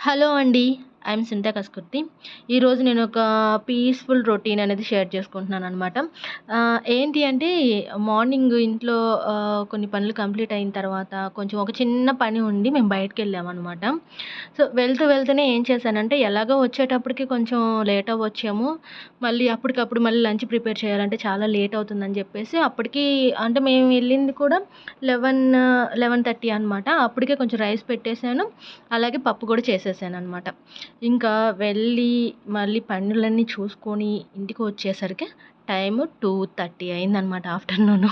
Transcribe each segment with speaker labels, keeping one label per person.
Speaker 1: Hello అండి. I'm సింతా Kaskurthi. ఈరోజు నేను ఒక పీస్‌ఫుల్ రొటీన్ అనేది షేర్ చేసుకుంటున్నాననమాట. ఏంటి అంటే మార్నింగ్ ఇంట్లో కొన్ని పనులు కంప్లీట్ అయిన తర్వాత కొంచెం ఒక చిన్న పని ఉండి మేము బయటికెళ్ళామనమాట. సో, వెళ్తూనే ఏం చేశానంటే ఎలాగో వచ్చేటప్పటికి కొంచెం లేట్ అవ్వచ్చేమో, మళ్ళీ అప్పటికప్పుడు మళ్ళీ లంచ్ ప్రిపేర్ చేయాలంటే చాలా లేట్ అవుతుందని జెప్పేసి అప్పటికి అంటే మేము వెళ్ళింది కూడా 11, 11:30 అనమాట. అప్పటికే కొంచెం రైస్ పెట్టేసాను. అలాగే పప్పు కూడా చేసేసాననమాట. ఇంకా వెళ్ళి మళ్ళీ పనులన్నీ చూసుకొని ఇంటికి వచ్చేసరికి టైము 2:30 అయిందనమాట ఆఫ్టర్‌నూను.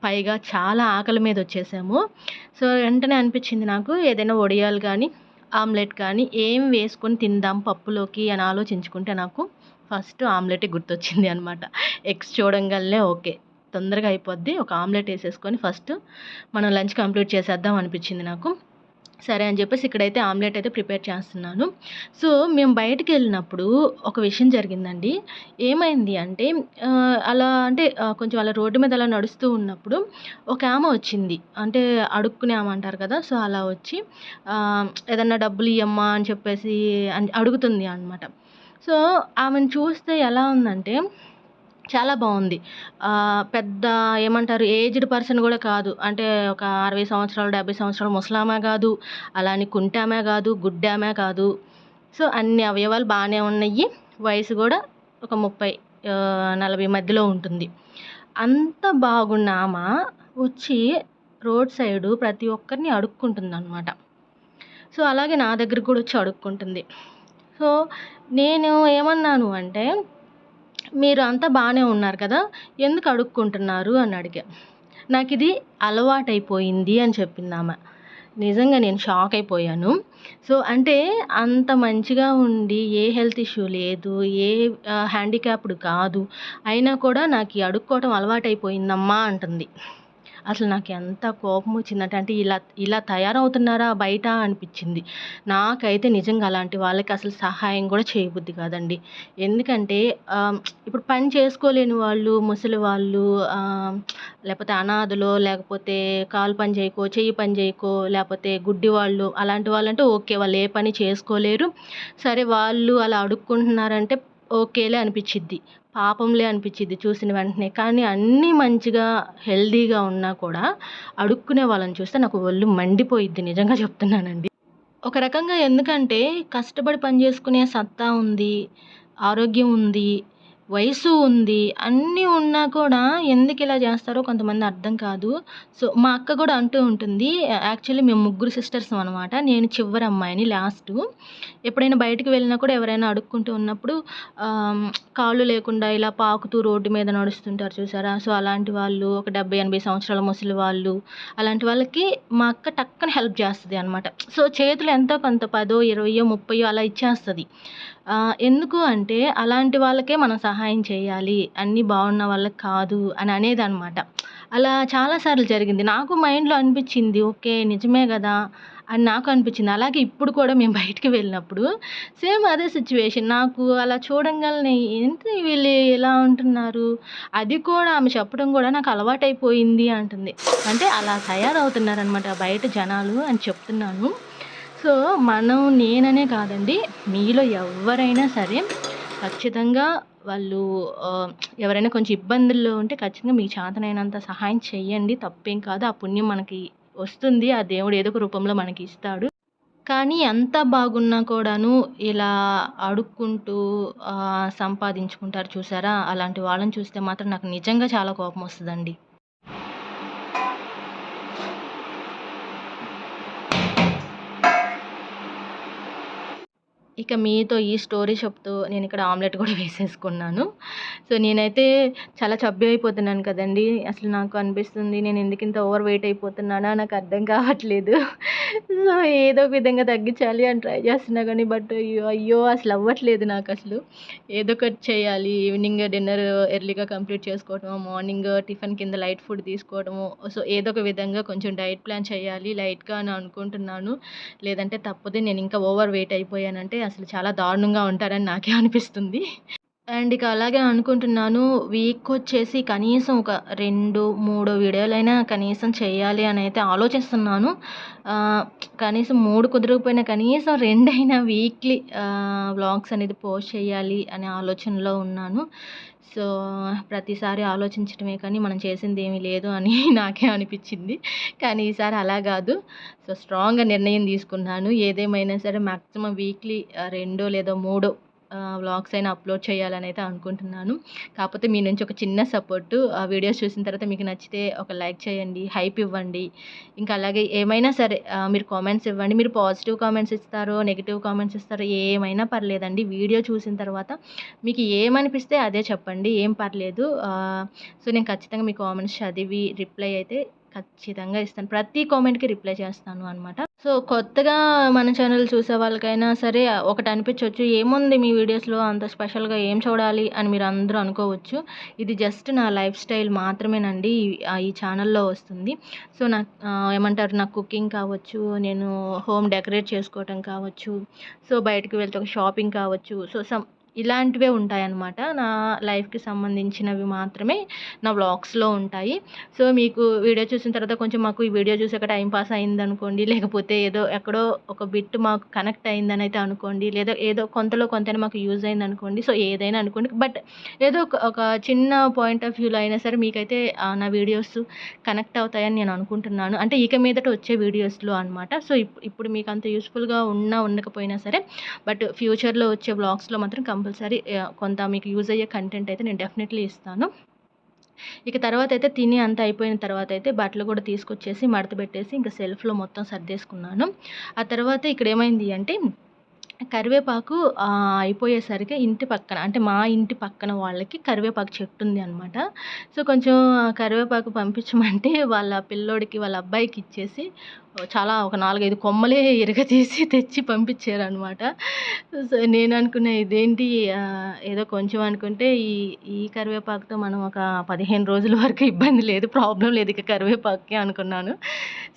Speaker 1: పైగా చాలా ఆకలి మీద వచ్చేసాము. సో, వెంటనే అనిపించింది నాకు ఏదైనా వడియాలు గానీ, ఆమ్లెట్ కానీ ఏం వేసుకొని తిందాం పప్పులోకి అని ఆలోచించుకుంటే నాకు ఫస్ట్ ఆమ్లెటే గుర్తొచ్చింది అనమాట. ఎగ్స్ చూడంగాల్నే ఓకే. తొందరగా అయిపోద్ది. ఒక ఆమ్లెట్ ఏసేసుకొని ఫస్ట్ మనం లంచ్ కంప్లీట్ చేసేద్దాం అనిపించింది నాకు. సరే అని చెప్పేసి ఇక్కడైతే ఆమ్లెట్ అయితే ప్రిపేర్ చేస్తున్నాను. సో, మేము బయటికెళ్ళినప్పుడు ఒక విషయం జరిగిందండి. ఏమైంది అంటే అలా అంటే కొంచెం అలా రోడ్డు మీద అలా నడుస్తూ ఉన్నప్పుడు ఒకామె వచ్చింది. అంటే అడుక్కునే ఆమె అంటారు కదా! సో, అలా వచ్చి ఏదన్నా డబ్బులు ఇయ్యమ్మా అని చెప్పేసి అడుగుతుంది అనమాట. సో, ఆమెను చూస్తే ఎలా ఉందంటే చాలా బావుంది. పెద్ద ఏమంటారు ఏజ్డ్ పర్సన్ గూడా కాదు. అంటే ఒక 60 సంవత్సరాలు, 70 సంవత్సరాల ముసలామె గాదు. అలా అని కుంటామె గాదు, గుడ్డామె కాదు. సో, అన్ని అవయవాలు బానే ఉన్నయి. వయసు గూడా ఒక 30 40 మధ్యలో ఉంటుంది. అంత బాగున్న వచ్చి రోడ్ సైడు ప్రతి ఒక్కరిని అడుక్కుంటుందనమాట. సో, అలాగే నా దగ్గరికి గూడా వచ్చి అడుక్కుంటుంది. సో, నేను ఏమన్నాను అంటే మీరు అంతా బానే ఉన్నారు కదా! ఎందుకు అడుక్కుంటున్నారు అని అడిగా. నాకిది అలవాటైపోయింది అని చెప్పిందామె. నిజంగా నేను షాక్ అయిపోయాను. సో, అంటే అంత మంచిగా ఉండి ఏ హెల్త్ ఇష్యూ లేదు. ఏ హ్యాండిక్యాప్డ్ కాదు. అయినా కూడా నాకీ అడుక్కోవటం అలవాటైపోయిందమ్మా అంటుంది. అసలు నాకెంత కోపమొచ్చిందంటే, అంటే ఇలా ఇలా తయారవుతున్నారా బయట అనిపిచ్చింది. నాకైతే నిజంగా అలాంటి వాళ్ళకి అసలు సహాయం గూడా చేయబుద్ధి కాదండి. ఎందుకంటే ఇప్పుడు పని చేసుకోలేని వాళ్ళు, ముసలి వాళ్ళు లేపోతే అనాథలో, లేకపోతే కాలు పని జేయకో, చెయ్యి పని జేయకో, లేపోతే గుడ్డివాళ్ళు అలాంటి వాళ్ళంటే ఓకే. వాళ్ళు ఏ పని చేసుకోలేరు. సరే వాళ్ళు అలా అడుక్కుంటున్నారంటే ఓకేలే అనిపిచ్చిద్ది. పాపంలే అనిపిచ్చిద్ది చూసిన వెంటనే. కానీ అన్నీ మంచిగా హెల్తీగా ఉన్నా కూడా అడుక్కునే వాళ్ళని చూస్తే నాకు ఒళ్ళు మండిపోయిద్ది నిజంగా చెప్తున్నానండి. ఒక రకంగా ఎందుకంటే కష్టపడి పని చేసుకునే సత్తా ఉంది, ఆరోగ్యం ఉంది, వయసు ఉంది. అన్నీ ఉన్నా కూడా ఎందుకిలా జేస్తారో కొంతమంది అర్థం కాదు. సో, మా అక్క గూడా అంటూ ఉంటుంది. యాక్చువల్లీ మేము ముగ్గురు సిస్టర్సం అనమాట. నేను చివరి అమ్మాయిని లాస్టు. ఎప్పుడైనా బయటికి వెళ్ళినా కూడా ఎవరైనా అడుక్కుంటూ ఉన్నప్పుడు కాళ్ళు లేకుండా ఇలా పాకుతూ రోడ్డు మీద నడుస్తుంటారు చూసారా? సో, అలాంటి వాళ్ళు ఒక 70, 80 సంవత్సరాల ముసలి వాళ్ళు అలాంటి వాళ్ళకి మా అక్క టక్కన హెల్ప్ జేస్తది అనమాట. సో, చేతిలో ఎంతో కొంత 10, 20, 30 అలా ఇచ్చేస్తది. ఎందుకు అంటే అలాంటి వాళ్ళకే మనం సహాయం చేయాలి. అన్నీ బాగున్న వాళ్ళకి కాదు అని అనేదనమాట. అలా చాలా సార్లు జరిగింది. నాకు మైండ్‌లో అనిపిచ్చింది. ఓకే. నిజమే గదా! అని నాకు అనిపిచ్చింది. అలాగే ఇప్పుడు కూడా మేము బయటికి వెళ్ళినప్పుడు సేమ్ అదే సిట్యుయేషన్. నాకు అలా చూడంగాల్నే ఏంటి వీళ్ళు ఇలా ఉంటున్నారు. అది కూడా ఆమె చెప్పడం గూడా నాకు అలవాటైపోయింది అంటుంది. అంటే అలా తయారవుతున్నారనమాట బయట జనాలు అని చెప్తున్నాను. సో, నేననే కాదండి. మీలో ఎవ్వరైనా సరే ఖచ్చితంగా వాళ్ళు ఎవరైనా కొంచెం ఇబ్బందుల్లో ఉంటే ఖచ్చితంగా మీకు చేతనైనంత సహాయం చెయ్యండి. తప్పేం కాదు. ఆ పుణ్యం మనకి వస్తుంది. ఆ దేవుడు ఏదో ఒక రూపంలో మనకి ఇస్తాడు. కానీ అంతా బాగున్నా కూడాను ఇలా అడుక్కుంటూ సంపాదించుకుంటారు చూసారా? అలాంటి వాళ్ళని చూస్తే మాత్రం నాకు నిజంగా చాలా కోపమొస్తదండి. ఇక మీతో ఈ స్టోరీ చెప్తూ నేనిక్కడ ఆమ్లెట్ గూడా వేసేసుకున్నాను. సో, నేనైతే చాలా చబ్బీ అయిపోతున్నాను కదండీ! అసలు నాకు అనిపిస్తుంది నేనెందుకింత ఓవర్ వెయిట్ అయిపోతున్నానా నాకర్థం కావట్లేదు. సో, ఏదో ఒక విధంగా తగ్గించాలి అని ట్రై చేస్తున్నా గానీ అయ్యో! అసలవ్వట్లేదు నాకసలు. ఏదో ఒకటి చేయాలి. ఈవినింగ్ డిన్నర్ ఎర్లీగా కంప్లీట్ చేసుకోవటమో, మార్నింగ్ టిఫిన్ కింద లైట్ ఫుడ్ తీసుకోవడమో, సో, ఏదో ఒక విధంగా కొంచెం డైట్ ప్లాన్ చేయాలి లైట్‌గా అని అనుకుంటున్నాను. లేదంటే తప్పదు. నేనింకా ఓవర్ వెయిట్ అయిపోయానంటే అసలు చాలా దారుణంగా ఉంటారని నాకే అనిపిస్తుంది. అండ్ ఇక అలాగే అనుకుంటున్నాను. వీకొచ్చేసి కనీసం ఒక 2, 3 వీడియోలైనా కనీసం చేయాలి అనైతే ఆలోచిస్తున్నాను. ఆహ్, కనీసం 3 కుదరకపోయినా కనీసం 2 అయినా వీక్లీ వ్లాగ్స్ అనేది పోస్ట్ చేయాలి అనే ఆలోచనలో ఉన్నాను. సో, ప్రతిసారి ఆలోచించడమే కానీ మనం చేసిందేమీ లేదు అని నాకే అనిపిచ్చింది. కానీ ఈసారి అలా గాదు. సో, స్ట్రాంగ్‌గా నిర్ణయం తీసుకున్నాను. ఏదేమైనా సరే మాక్సిమం వీక్లీ 2 లేదా 3 వ్లాగ్స్ అయినా అప్‌లోడ్ చేయాలనైతే అనుకుంటున్నాను. కాపోతే మీ నుంచి ఒక చిన్న సపోర్టు. ఆ వీడియోస్ చూసిన తర్వాత మీకు నచ్చితే ఒక లైక్ చేయండి, హైప్ ఇవ్వండి. ఇంకా అలాగే ఏమైనా సరే మీరు కామెంట్స్ ఇవ్వండి. మీరు పాజిటివ్ కామెంట్స్ ఇస్తారో, నెగెటివ్ కామెంట్స్ ఇస్తారో ఏమైనా పర్లేదండి. వీడియో చూసిన తర్వాత మీకు ఏమనిపిస్తే అదే చెప్పండి. ఏం పర్లేదు. సో, నేను ఖచ్చితంగా మీ కామెంట్స్ చదివి రిప్లై అయితే ఖచ్చితంగా ఇస్తాను. ప్రతి కామెంట్‌కి రిప్లై చేస్తాను అనమాట. సో, కొత్తగా మన ఛానల్ చూసే వాళ్ళకైనా సరే ఒకటి అనిపించొచ్చు. ఏముంది మీ వీడియోస్‌లో అంత స్పెషల్‌గా ఏం చూడాలి అని మీరందరూ అనుకోవచ్చు. ఇది జస్ట్ నా లైఫ్ స్టైల్ మాత్రమేనండి. ఈ ఛానల్‌లో వస్తుంది. సో, ఏమంటారు, నాకు కుకింగ్ కావచ్చు, నేను హోమ్ డెకరేట్ చేసుకోవటం కావచ్చు, సో, బయటకి వెళ్తే ఒక షాపింగ్ కావచ్చు. సో, ఇలాంటివే ఉంటాయన్నమాట. నా లైఫ్‌కి సంబంధించినవి మాత్రమే నా వ్లాగ్స్‌లో ఉంటాయి. సో, మీకు వీడియో చూసిన తర్వాత కొంచెం మాకు ఈ వీడియో చూసాక టైమ్ పాస్ అయిందనుకోండి, లేకపోతే ఏదో ఎక్కడో ఒక బిట్ మాకు కనెక్ట్ అయిందనైతే అనుకోండి, లేదా ఏదో కొంతలో కొంతైనా మాకు యూజ్ అయిందనుకోండి. సో, ఏదైనా అనుకోండి. బట్ ఏదో ఒక చిన్న పాయింట్ ఆఫ్ వ్యూలో అయినా సరే మీకైతే నా వీడియోస్ కనెక్ట్ అవుతాయని నేను అనుకుంటున్నాను. అంటే ఇక మీదట వచ్చే వీడియోస్‌లో అనమాట. సో, ఇప్పుడు మీకు అంత యూజ్‌ఫుల్‌గా ఉన్నా ఉండకపోయినా సరే, బట్ ఫ్యూచర్‌లో వచ్చే వ్లాగ్స్‌లో మాత్రం కంపల్సరీ కొంత మీకు యూజ్ అయ్యే కంటెంట్ అయితే నేను డెఫినెట్‌లీ ఇస్తాను. ఇక తర్వాతయితే తిని అంతా అయిపోయిన తర్వాతయితే బట్టలు కూడా తీసుకొచ్చేసి మడత పెట్టేసి ఇంక సెల్ఫ్‌లో మొత్తం సర్దేసుకున్నాను. ఆ తర్వాత ఇక్కడేమైంది అంటే కరివేపాకు అయిపోయేసరికి ఇంటి పక్కన, అంటే మా ఇంటి పక్కన వాళ్ళకి కరివేపాకు చెట్టుంది అనమాట. సో, కొంచెం కరివేపాకు పంపించమంటే వాళ్ళ పిల్లోడికి, వాళ్ళ అబ్బాయికి ఇచ్చేసి చాలా ఒక 4, 5 కొమ్మలే ఇరగదీసి తెచ్చి పంపించారనమాట. సో, నేననుకున్నా ఇదేంటి ఏదో కొంచెం అనుకుంటే ఈ ఈ కరివేపాకుతో మనం ఒక 15 రోజుల వరకు ఇబ్బంది లేదు, ప్రాబ్లమ్ లేదు ఇక కరివేపాకుకి అనుకున్నాను.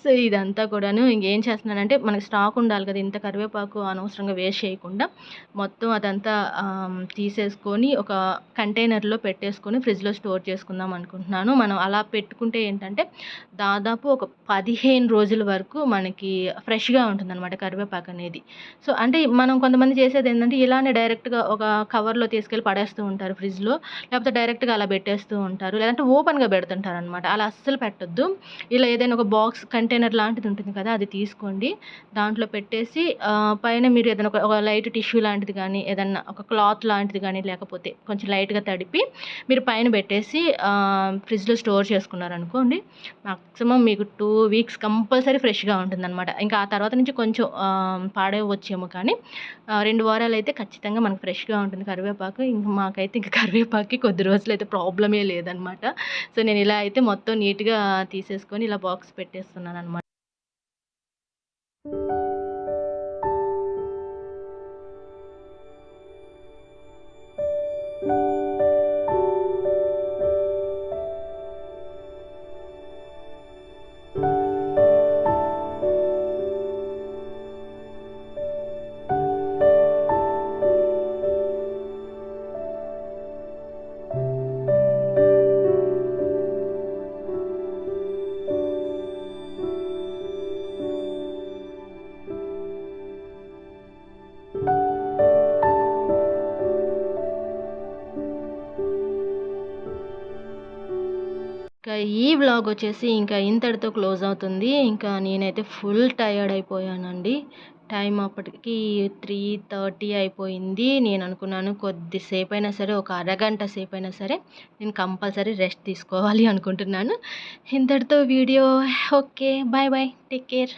Speaker 1: సో, ఇదంతా కూడాను ఇంకేం చేస్తున్నానంటే మనకి స్టాక్ ఉండాలి కదా! ఇంత కరివేపాకు అనవసరంగా వేస్ట్ చేయకుండా మొత్తం అదంతా తీసేసుకొని ఒక కంటైనర్‌లో పెట్టేసుకొని ఫ్రిడ్జ్‌లో స్టోర్ చేసుకుందాం అనుకుంటున్నాను. మనం అలా పెట్టుకుంటే ఏంటంటే దాదాపు ఒక 15 రోజుల వరకు మనకి ఫ్రెష్‌గా ఉంటుందనమాట కరివేపాకనేది. సో, అంటే మనం కొంతమంది చేసేదేంటంటే ఇలానే డైరెక్ట్‌గా ఒక కవర్‌లో తీసుకెళ్ళి పడేస్తూ ఉంటారు ఫ్రిడ్జ్‌లో. లేకపోతే డైరెక్ట్‌గా అలా పెట్టేస్తూ ఉంటారు. లేదంటే ఓపెన్‌గా పెడుతుంటారనమాట. అలా అస్సలు పెట్టొద్దు. ఇలా ఏదైనా ఒక బాక్స్ కంటైనర్ లాంటిది ఉంటుంది కదా! అది తీసుకోండి. దాంట్లో పెట్టేసి పైన మీరు ఏదైనా ఒక లైట్ టిష్యూ లాంటిది గానీ, ఏదన్నా ఒక క్లాత్ లాంటిది గానీ, లేకపోతే కొంచెం లైట్‌గా తడిపి మీరు పైన పెట్టేసి ఫ్రిడ్జ్‌లో స్టోర్ చేసుకున్నారనుకోండి, మాక్సిమం మీకు 2 వీక్స్ కంపల్సరీ ఫ్రెష్‌గా ఉంటుందనమాట. ఇంకా ఆ తర్వాత నుంచి కొంచెం పాడవ్వచ్చేమో కానీ 2 వారాలైతే ఖచ్చితంగా మనకు ఫ్రెష్‌గా ఉంటుంది కరివేపాకు. ఇంక మాకైతే ఇంక కరివేపాకుకి కొద్ది రోజులైతే ప్రాబ్లమే లేదనమాట. సో, నేను ఇలా అయితే మొత్తం నీట్‌గా తీసేసుకొని ఇలా బాక్స్ పెట్టేస్తున్నాననమాట. ఇంకా ఈ వ్లాగ్ వచ్చేసి ఇంకా ఇంతటితో క్లోజ్ అవుతుంది. ఇంకా నేనైతే ఫుల్ టయర్డ్ అయిపోయానండి. టైం అప్పటికి 3:30 అయిపోయింది. నేను అనుకున్నాను కొద్దిసేపైనా సరే, ఒక అరగంట సేపైనా సరే నేను కంపల్సరీ రెస్ట్ తీసుకోవాలి అనుకుంటున్నాను. ఇంతటితో video okay. Bye bye. Take care.